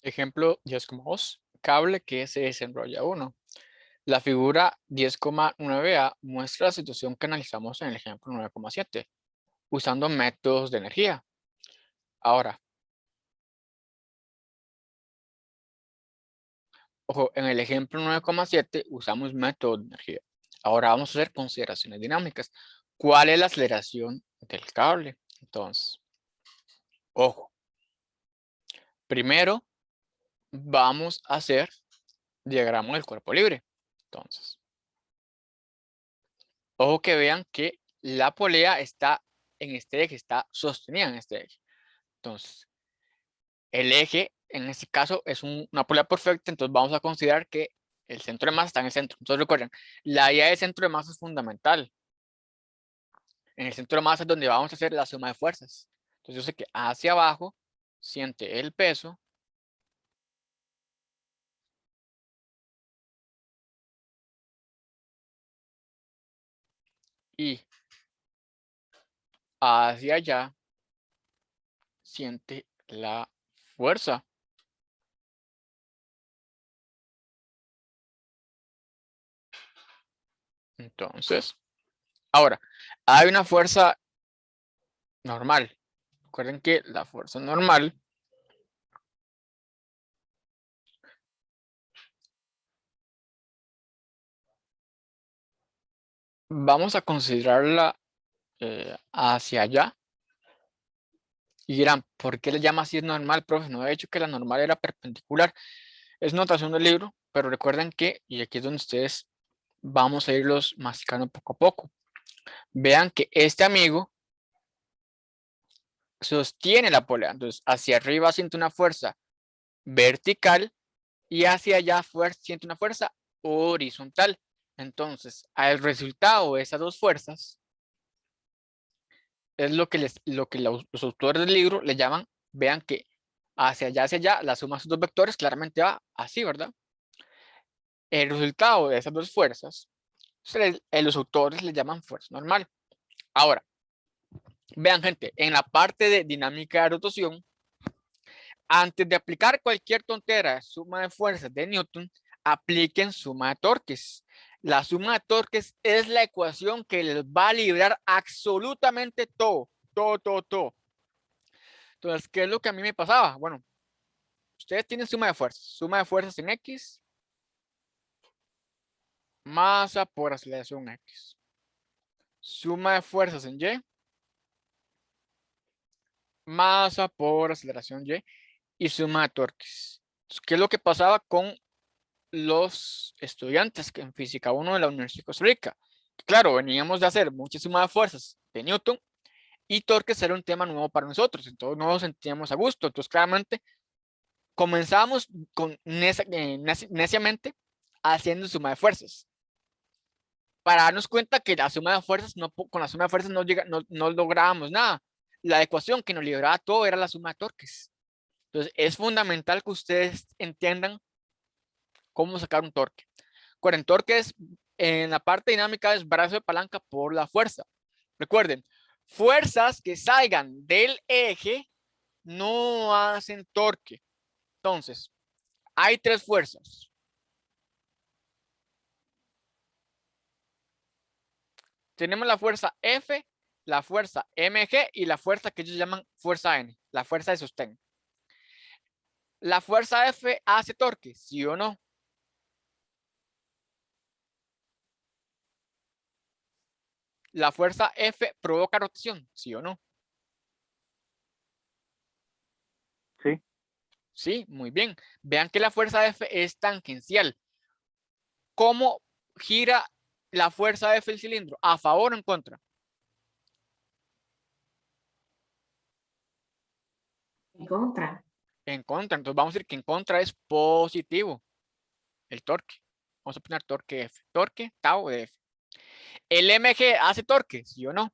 Ejemplo 10,2. Cable que se desenrolla 1. La figura 10,9a muestra la situación que analizamos en el ejemplo 9,7, usando métodos de energía. Ahora, ojo, en el ejemplo 9,7 usamos métodos de energía. Ahora vamos a hacer consideraciones dinámicas. ¿Cuál es la aceleración del cable? Entonces, ojo, primero vamos a hacer diagrama del cuerpo libre. Entonces, ojo que vean que la polea está en este eje, está sostenida en este eje. Entonces, el eje en este caso es una polea perfecta, entonces vamos a considerar que el centro de masa está en el centro. Entonces recuerden, la idea de centro de masa es fundamental. En el centro de masa es donde vamos a hacer la suma de fuerzas. Entonces yo sé que hacia abajo siente el peso y hacia allá siente la fuerza. Entonces, ahora, hay una fuerza normal. Recuerden que la fuerza normal vamos a considerarla hacia allá. Y dirán, ¿por qué le llama así normal, profe? No he dicho que la normal era perpendicular. Es notación del libro, pero recuerden que, y aquí es donde ustedes vamos a irlos masticando poco a poco. Vean que este amigo sostiene la polea. Entonces, hacia arriba siente una fuerza vertical y hacia allá siente una fuerza horizontal. Entonces, al resultado de esas dos fuerzas es lo que los autores del libro le llaman, vean que hacia allá, la suma de sus dos vectores claramente va así, ¿verdad? El resultado de esas dos fuerzas, los autores le llaman fuerza normal. Ahora, vean gente, en la parte de dinámica de rotación, antes de aplicar cualquier tontera de suma de fuerzas de Newton, apliquen suma de torques. La suma de torques es la ecuación que les va a librar absolutamente todo, todo, todo, todo. Entonces, ¿qué es lo que a mí me pasaba? Bueno, ustedes tienen suma de fuerzas en X, masa por aceleración X. Suma de fuerzas en Y, masa por aceleración Y y suma de torques. Entonces, ¿qué es lo que pasaba con los estudiantes que en física 1 de la Universidad de Costa Rica? Claro, veníamos de hacer mucha suma de fuerzas de Newton y torques era un tema nuevo para nosotros, entonces no nos sentíamos a gusto. Entonces, claramente, comenzamos con neciamente haciendo suma de fuerzas. Para darnos cuenta que la suma de fuerzas, con la suma de fuerzas no lográbamos nada. La ecuación que nos liberaba todo era la suma de torques. Entonces, es fundamental que ustedes entiendan cómo sacar un torque. Recuerden, torque es, en la parte dinámica es brazo de palanca por la fuerza. Recuerden, fuerzas que salgan del eje no hacen torque. Entonces, hay tres fuerzas. Tenemos la fuerza F, la fuerza mg y la fuerza que ellos llaman fuerza N, la fuerza de sostén. ¿La fuerza F hace torque? ¿Sí o no? ¿La fuerza F provoca rotación? ¿Sí o no? Sí. Sí, muy bien. Vean que la fuerza F es tangencial. ¿Cómo gira la fuerza F del cilindro? ¿A favor o en contra? En contra. En contra. Entonces vamos a decir que en contra es positivo el torque. Vamos a poner torque F. Torque tau de F. ¿El mg hace torque? ¿Sí o no?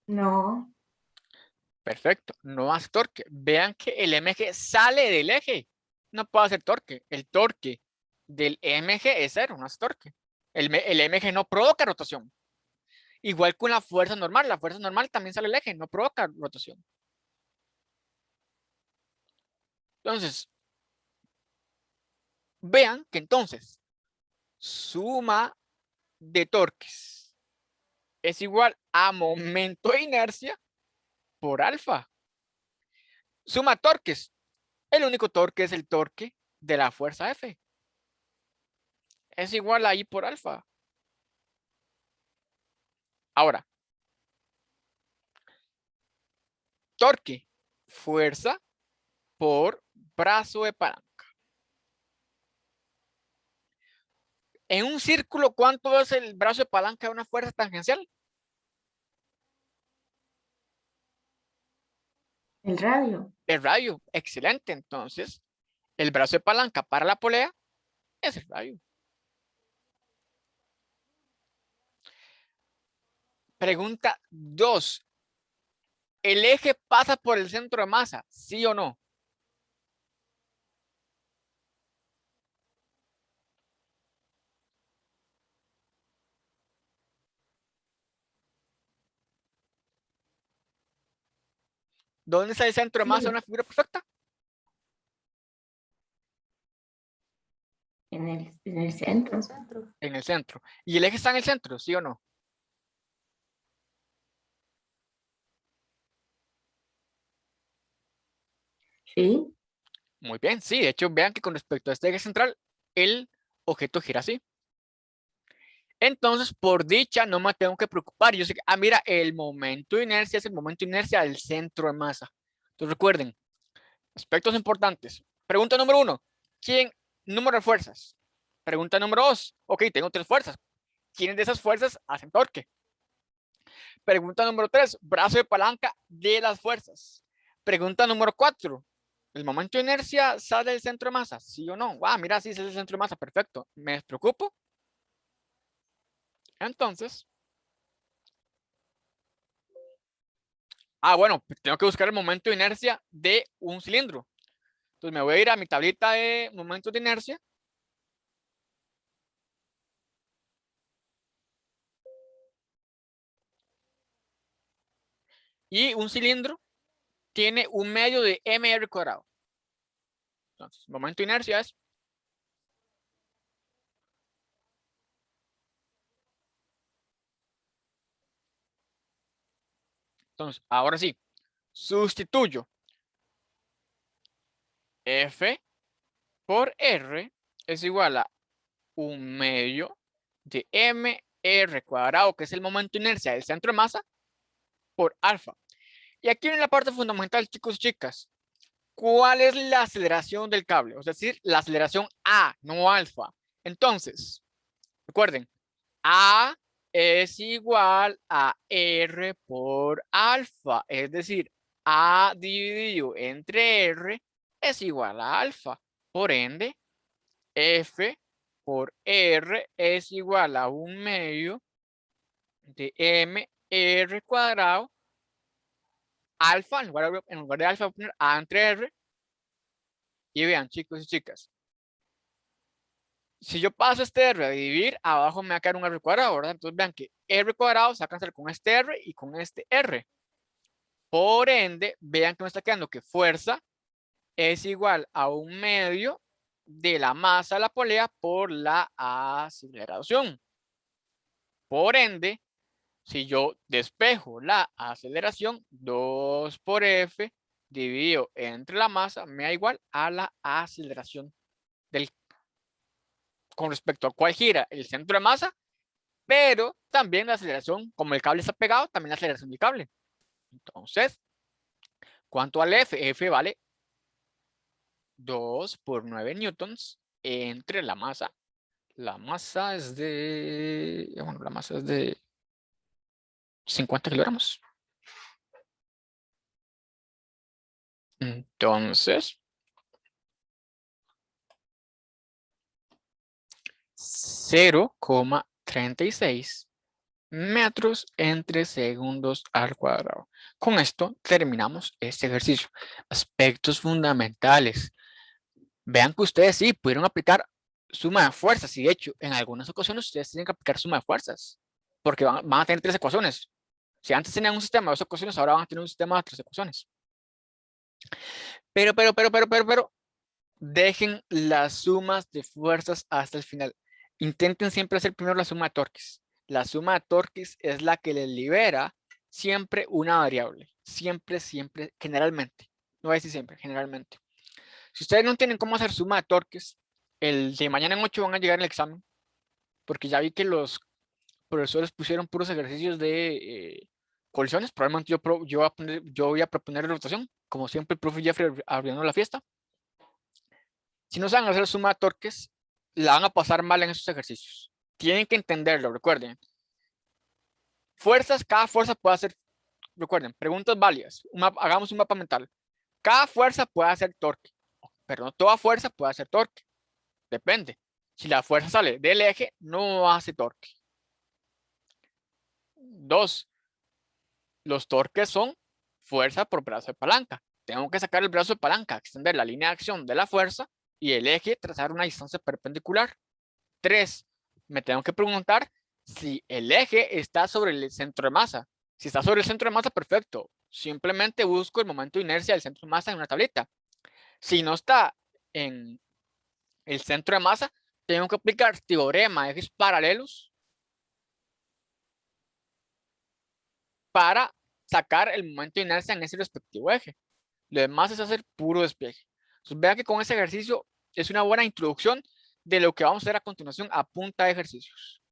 No. Perfecto. No hace torque. Vean que el mg sale del eje. no puede hacer torque. El torque del MG es cero, no es torque. El MG no provoca rotación. Igual con la fuerza normal también sale el eje, no provoca rotación. Entonces, vean que entonces suma de torques es igual a momento de inercia por alfa. Suma torques. El único torque es el torque de la fuerza F. Es igual a I por alfa. Ahora, torque, fuerza por brazo de palanca. En un círculo, ¿cuánto es el brazo de palanca de una fuerza tangencial? El radio. El radio. Excelente. Entonces, el brazo de palanca para la polea es el radio. Pregunta 2. ¿El eje pasa por el centro de masa? ¿Sí o no? ¿Dónde está el centro de masa de Sí. una figura perfecta? En el centro. En el centro. ¿Y el eje está en el centro? ¿Sí o no? Sí. Muy bien, sí. De hecho, vean que con respecto a este eje central, el objeto gira así. Entonces, por dicha, no me tengo que preocupar. Yo sé que, mira, el momento de inercia es el momento de inercia del centro de masa. Entonces, recuerden, aspectos importantes. Pregunta número 1. ¿Quién? Número de fuerzas. Pregunta número 2. Ok, tengo 3 fuerzas. ¿Quiénes de esas fuerzas hacen torque? Pregunta número 3. Brazo de palanca de las fuerzas. Pregunta número 4. ¿El momento de inercia sale del centro de masa? ¿Sí o no? Mira, sí sale del centro de masa. Perfecto. ¿Me despreocupo? Entonces, bueno, tengo que buscar el momento de inercia de un cilindro. Entonces me voy a ir a mi tablita de momentos de inercia. Y un cilindro tiene un medio de mr cuadrado. Entonces, momento de inercia es entonces, ahora sí, sustituyo F por R es igual a un medio de mr cuadrado, que es el momento de inercia del centro de masa, por alfa. Y aquí viene la parte fundamental, chicos y chicas. ¿Cuál es la aceleración del cable? Es decir, la aceleración A, no alfa. Entonces, recuerden, A es igual a R por alfa. Es decir, A dividido entre R es igual a alfa. Por ende, F por R es igual a un medio de mr cuadrado. Alfa, en lugar de alfa, voy a poner A entre R. Y vean, chicos y chicas, si yo paso este R a dividir, abajo me va a quedar un R cuadrado, ¿verdad? Entonces vean que R cuadrado se va a cancelar con este R y con este R. Por ende, vean que me está quedando que fuerza es igual a un medio de la masa de la polea por la aceleración. Por ende, si yo despejo la aceleración, 2 por F dividido entre la masa me da igual a la aceleración del con respecto a cuál gira el centro de masa, pero también la aceleración, como el cable está pegado, también la aceleración del cable. Entonces, ¿cuánto vale F? F vale 2 por 9 newtons entre la masa. La masa es de, bueno, la masa es de 50 kilogramos. Entonces, 0,36 metros entre segundos al cuadrado. Con esto terminamos este ejercicio. Aspectos fundamentales. Vean que ustedes sí pudieron aplicar suma de fuerzas y de hecho en algunas ocasiones ustedes tienen que aplicar suma de fuerzas porque van a tener 3 ecuaciones. Si antes tenían un sistema de 2 ecuaciones, ahora van a tener un sistema de 3 ecuaciones. Pero, dejen las sumas de fuerzas hasta el final. Intenten siempre hacer primero la suma de torques. La suma de torques es la que les libera siempre una variable. Siempre, generalmente. No voy a decir siempre, generalmente. Si ustedes no tienen cómo hacer suma de torques, el de mañana en 8 van a llegar al examen. Porque ya vi que los profesores pusieron puros ejercicios de colisiones. Probablemente yo voy a proponer rotación. Como siempre, el profe Jeffrey abriendo la fiesta. Si no saben hacer suma de torques, la van a pasar mal en esos ejercicios. Tienen que entenderlo, recuerden. Fuerzas, cada fuerza puede hacer, recuerden, preguntas válidas. Hagamos un mapa mental. Cada fuerza puede hacer torque, pero no toda fuerza puede hacer torque. Depende. Si la fuerza sale del eje, no hace torque. 2. Los torques son fuerza por brazo de palanca. Tengo que sacar el brazo de palanca, extender la línea de acción de la fuerza y el eje trazar una distancia perpendicular. 3. Me tengo que preguntar si el eje está sobre el centro de masa. Si está sobre el centro de masa, perfecto. Simplemente busco el momento de inercia del centro de masa en una tablita. Si no está en el centro de masa, tengo que aplicar teorema de ejes paralelos para sacar el momento de inercia en ese respectivo eje. Lo demás es hacer puro despeje. Entonces, vean que con ese ejercicio es una buena introducción de lo que vamos a hacer a continuación a punta de ejercicios.